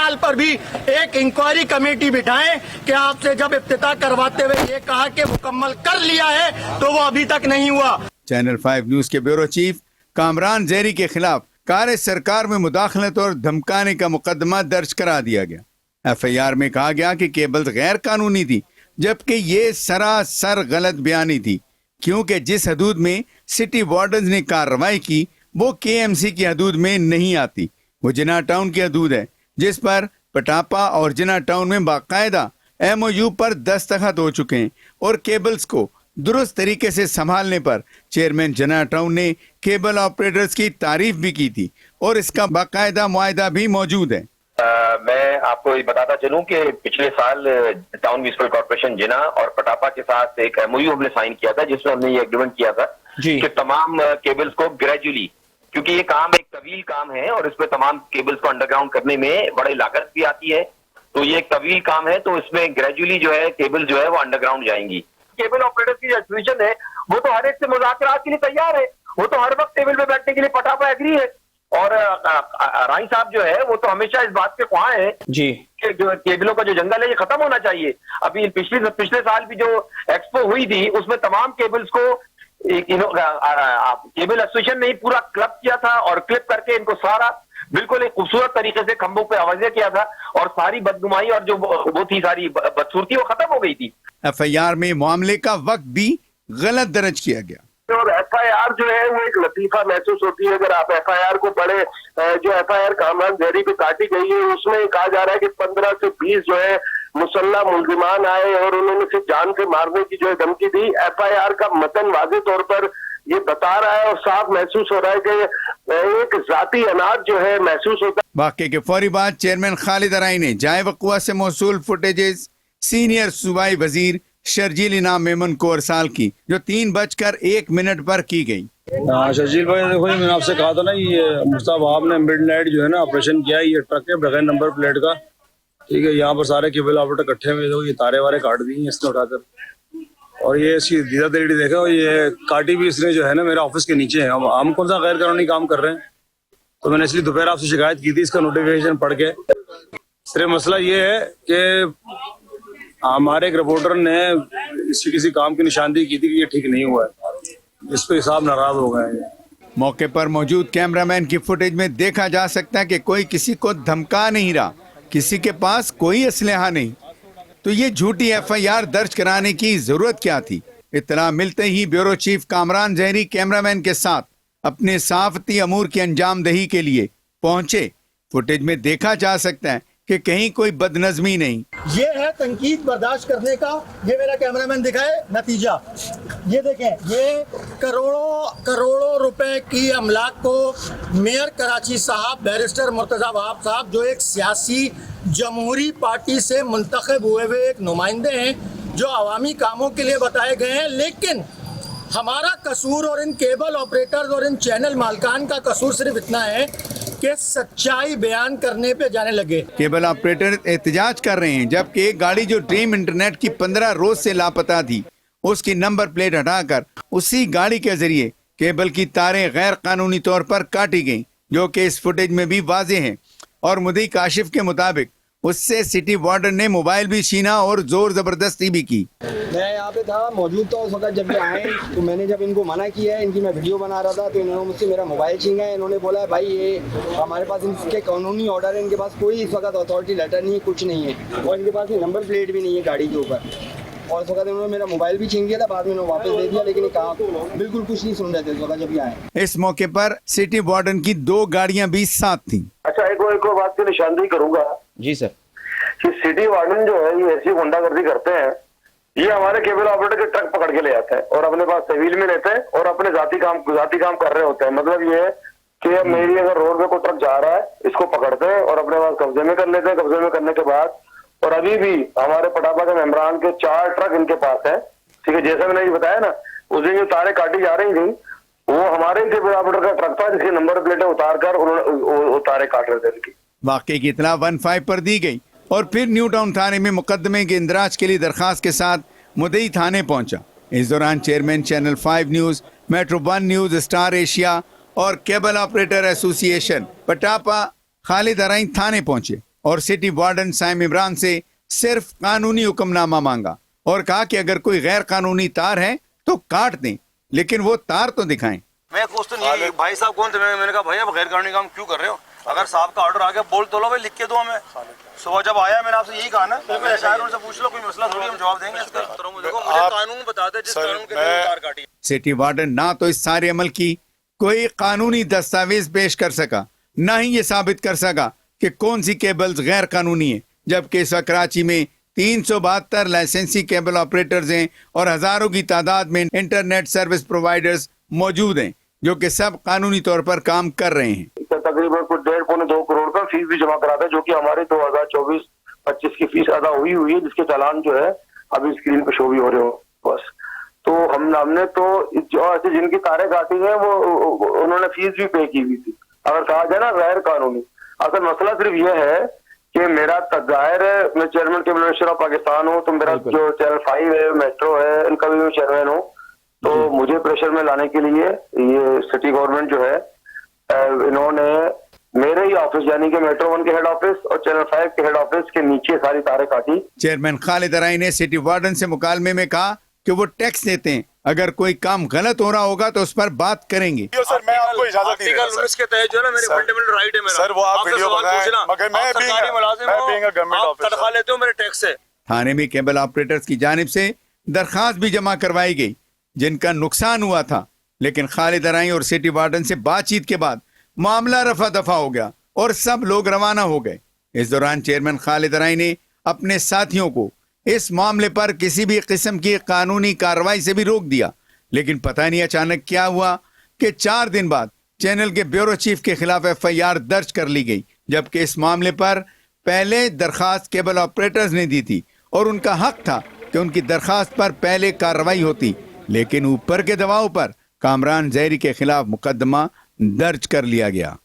सवाल पर भी एक इंक्वायरी कमेटी बिठाएं कि आपसे जब इफ्तिताह करवाते हुए ये कहा कि मुकम्मल कर लिया है तो वो अभी तक नहीं हुआ। चैनल 5 न्यूज के ब्यूरो चीफ कामरान जहरी के खिलाफ कार सरकार में मुदाखलत और धमकाने का मुकदमा दर्ज करा दिया गया। FIR में कहा गया कि केबल्स गैर कानूनी थी, जबकि ये सरासर गलत बयानी थी, क्योंकि जिस हदूद में सिटी वार्डन ने कार्रवाई की वो KMC की हदूद में नहीं आती। वो जिना टाउन की हदूद है, जिस पर पटापा और जिना टाउन में बाकायदा MOU पर दस्तखत हो चुके हैं और केबल्स को दुरुस्त तरीके से संभालने पर चेयरमैन जिना टाउन ने केबल ऑपरेटर्स की तारीफ भी की थी और इसका बाकायदा मुआहदा भी मौजूद है। मैं आपको ये बताता चलूं कि पिछले साल टाउन म्युनिसिपल कॉर्पोरेशन जिना और पटापा के साथ एक MOU हमने साइन किया था, जिसमें हमने ये एग्रीमेंट किया था कि तमाम केबल्स को ग्रेजुअली, क्योंकि ये काम एक तवील काम है और इसमें तमाम केबल्स को अंडरग्राउंड करने में बड़ी लागत भी आती है, तो ये एक तवील काम है, तो इसमें ग्रेजुअली जो है केबल जो है वो अंडरग्राउंड जाएंगी। केबल ऑपरेटर्स की जो एसोसिएशन है वो तो हर एक से मुज़ाकरात के लिए तैयार है, वो तो हर वक्त टेबल पे बैठने के लिए पटापा एग्री है। और राई साहब जो है वो तो हमेशा इस बात पे ख्वाह है जी कि जो केबलों का जो जंगल है ये खत्म होना चाहिए। अभी पिछले साल भी जो एक्सपो हुई थी उसमें तमाम केबल्स को केबल एसोसिएशन ने ही पूरा क्लब किया था और क्लिप करके इनको सारा बिल्कुल एक खूबसूरत तरीके से खंभों पे आवाज़ें किया था और सारी बदनुमाई और जो वो थी सारी बदसूरती वो खत्म हो गई थी। FIR में मामले का वक्त भी गलत दर्ज किया गया और FIR जो है वो एक लतीफा महसूस होती है। अगर आप FIR को पढ़े, जो FIR कामरान जहरी पे काटी गई है उसमें कहा जा रहा है कि 15 से 20 जो है मुसल्ला मुल्जिमान आए और उन्होंने सिर्फ जान से मारने की जो है धमकी दी। FIR का मतन वाज़ेह तौर पर ये बता रहा है और साफ महसूस हो रहा है कि एक जाती अनाज जो है महसूस होता है। वाक़े के फौरी बाद चेयरमैन खालिद अराई ने जाए वक़ुआ से मौसूल फुटेजेस सीनियर सूबाई वजीर शर्जील इनाम मेमन को अरसाल की, जो 3:01 पर की गई। शर्जील भाई, देखो मैंने आपसे कहा था ना, ये मुस्तफ़ा वहाब ने मिडनाइट जो है ना ऑपरेशन किया, ये ट्रक है बगैर नंबर प्लेट का, ठीक है। यहाँ पर सारे केबल ऑपरेटर इकट्ठे हुए, देखो ये तारे वारे काट दी हैं इसने उठाकर, और ये इसकी दीदा देरी देखा, और ये काटी भी इसने जो है ना मेरे ऑफिस के नीचे है। हम कौन सा गैर कानूनी काम कर रहे हैं, तो मैंने इसलिए दोपहर आपसे शिकायत की थी इसका नोटिफिकेशन पढ़ के। सिर्फ मसला ये है कि हमारे एक रिपोर्टर ने किसी काम की निशानदेही की थी कि ये ठीक नहीं हुआ है, इस पे साहब नाराज हो गए हैं। मौके पर मौजूद कैमरामैन की फुटेज में देखा जा सकता है कि कोई किसी को धमका नहीं रहा, किसी के पास कोई असलहा नहीं, तो ये झूठी FIR दर्ज कराने की जरूरत क्या थी। इत्तला मिलते ही ब्यूरो चीफ कामरान जहरी कैमरामैन के साथ अपने सहाफती अमूर की अंजामदही के लिए पहुंचे। फुटेज में देखा जा सकता है कि कहीं कोई बदनज़मी नहीं। ये है तनकीद बर्दाश्त करने का, ये मेरा कैमरामैन दिखाए नतीजा। ये देखें, ये करोड़ों रुपए की अमलाक को मेयर कराची साहब बैरिस्टर मुर्तज़ा वहाब साहब, जो एक सियासी जमहूरी पार्टी से मुंतखब हुए हुए एक नुमाइंदे हैं, जो अवामी कामों के लिए बताए गए हैं। लेकिन हमारा कसूर और इन केबल ऑपरेटर्स और इन चैनल मालकान का कसूर सिर्फ इतना है कि सच्चाई बयान करने पे जाने लगे। केबल ऑपरेटर एहतजाज कर रहे हैं, जबकि एक गाड़ी जो ड्रीम इंटरनेट की 15 रोज से लापता थी, उसकी नंबर प्लेट हटाकर उसी गाड़ी के जरिए केबल की तारें गैर कानूनी तौर पर काटी गईं, जो कि इस फुटेज में भी वाज़ेह है। और मुदी काशिफ के मुताबिक उससे सिटी वार्डन ने मोबाइल भी छीना और जोर जबरदस्ती भी की। मैं यहाँ पे था, मौजूद था उस वक्त जब ये आए, तो मैंने जब इनको मना किया है, इनकी मैं वीडियो बना रहा था, तो इन्होंने मुझसे मेरा मोबाइल छीना है। इन्होंने बोला है भाई ये हमारे पास इनके कानूनी ऑर्डर है, इनके पास कोई इस वक्त अथॉरिटी लेटर नहीं है, कुछ नहीं है, और इनके पास नंबर प्लेट भी नहीं है गाड़ी के ऊपर। और इस वक्त इन्होंने मेरा मोबाइल भी छीन लिया था, बाद में इन्होंने वापस दे दिया, लेकिन कहा बिल्कुल कुछ नहीं सुन रहे थे इस वक्त जब ये आए। इस मौके पर सिटी वार्डन की 2 गाड़ियां भी साथ थी। अच्छा, एक बात की निशानदेही करूंगा जी सर, कि सिटी वार्डन जो है ये ऐसी गुंडागर्दी करते हैं, ये हमारे केबल ऑपरेटर के ट्रक पकड़ के ले जाते हैं और अपने पास तहवील में लेते हैं और अपने जाती काम कर रहे होते हैं। मतलब ये है कि अब मेरी अगर रोड पे कोई ट्रक जा रहा है, इसको पकड़ते हैं और अपने पास कब्जे में कर लेते हैं। कब्जे में करने के बाद, और अभी भी हमारे पटापा के मेंबरान के 4 ट्रक इनके पास है, ठीक है। जैसे मैंने ये बताया ना, उस दिन जो तारे काटी जा रही थी वो हमारे केबल ऑपरेटर का ट्रक था, जिसकी नंबर प्लेटें उतार कर उन्होंने तारे काट रहे थे इनकी। वाकई की इत्तला 15 पर दी गई और फिर न्यू टाउन थाने में मुकदमे के इंदराज के लिए दरखास्त के साथ मुदई थाने पहुंचा। इस दौरान chairman channel 5 news, metro 1 news, star Asia और केबल ऑपरेटर एसोसिएशन पटापा खालिद अराई थाने पहुंचे और सिटी वार्डन साइम इमरान से सिर्फ कानूनी हुक्मनामा मांगा और कहा कि अगर कोई गैर कानूनी तार है तो काट दें, लेकिन वो तार तो दिखाएं। मैं क्वेश्चन ये भाई साहब कौन थे, मैंने कहा भाई आप गैर कानूनी काम क्यों कर रहे हो? अगर साहब का ऑर्डर आ गया बोल तो लो भाई, लिख के दो हमें। सुबह जब आया मैंने आपसे यही कहा ना, शायद उनसे पूछ लो, कोई मसला थोड़ी, हम जवाब देंगे इसका। देखो मुझे कानून बता दे जिस कानून के तहत तार काटी। सिटी वार्डन ना तो इस सारे अमल की कोई कानूनी दस्तावेज पेश कर सका, ना ही ये साबित कर सका कि कौन सी केबल्स गैर कानूनी है, जबकि इस वक्त कराची में 372 लाइसेंसी केबल ऑपरेटर्स हैं और हजारों की तादाद में इंटरनेट सर्विस प्रोवाइडर्स मौजूद हैं जो कि सब कानूनी तौर पर काम कर रहे हैं। तकरीबन कुछ 1.5-2 करोड़ का फीस भी जमा कराता है, जो कि हमारे 2024-25 की फीस अदा हुई है, जिसके चालान जो है अभी स्क्रीन पे शो भी हो रहे हो बस। तो हमने तो जो ऐसे जिनकी तारें काटी हैं वो उन्होंने फीस भी पे की हुई थी। अगर कहा जाए ना गैर कानूनी, असल मसला सिर्फ ये है कि मेरा जाहिर है मैं chairman cable minister of Pakistan हूँ, तो मेरा जो चैनल 5 है, मेट्रो है, इनका भी मैं चेयरमैन हूँ। तो मुझे प्रेशर में लाने के लिए ये सिटी गवर्नमेंट जो है इन्होंने मेरे ही ऑफिस यानी कि मेट्रो 1 के हेड ऑफिस और चैनल 5 के हेड ऑफिस के नीचे सारी तारें काटी। चेयरमैन खालिद अराई ने सिटी वार्डन से मुकालमे में कहा कि वो टैक्स देते हैं, अगर कोई काम गलत हो रहा होगा तो उस पर बात करेंगे। सर मैं आपको इजाजत नहीं आर्टिकल 19 के तहत जो है ना मेरे फंडामेंटल राइट है मेरा। सर वो आप वीडियो बनाएं, मगर मैं सरकारी मुलाजिम हूं, गवर्नमेंट आप ऑफिसर तनख्वाह लेते हो मेरे टैक्स से। थाने में केबल ऑपरेटर्स की जानिब से दरखास्त भी जमा करवाई गई जिनका नुकसान हुआ था, लेकिन खालिद अराई और सिटी वार्डन से बातचीत के बाद मामला रफा दफा हो गया और सब लोग रवाना हो गए। इस दौरान चेयरमैन खालिद अराई ने अपने साथियों को इस मामले पर किसी भी किस्म की कानूनी कार्रवाई से भी रोक दिया, लेकिन पता नहीं अचानक क्या हुआ कि 4 दिन बाद चैनल के ब्यूरो चीफ के खिलाफ FIR दर्ज कर ली गई, जबकि इस मामले पर पहले दरखास्त केबल ऑपरेटर्स ने दी थी और उनका हक था कि उनकी दरखास्त पर पहले कार्रवाई होती, लेकिन ऊपर के दबाव पर कामरान जहरी के खिलाफ मुकदमा दर्ज कर लिया गया।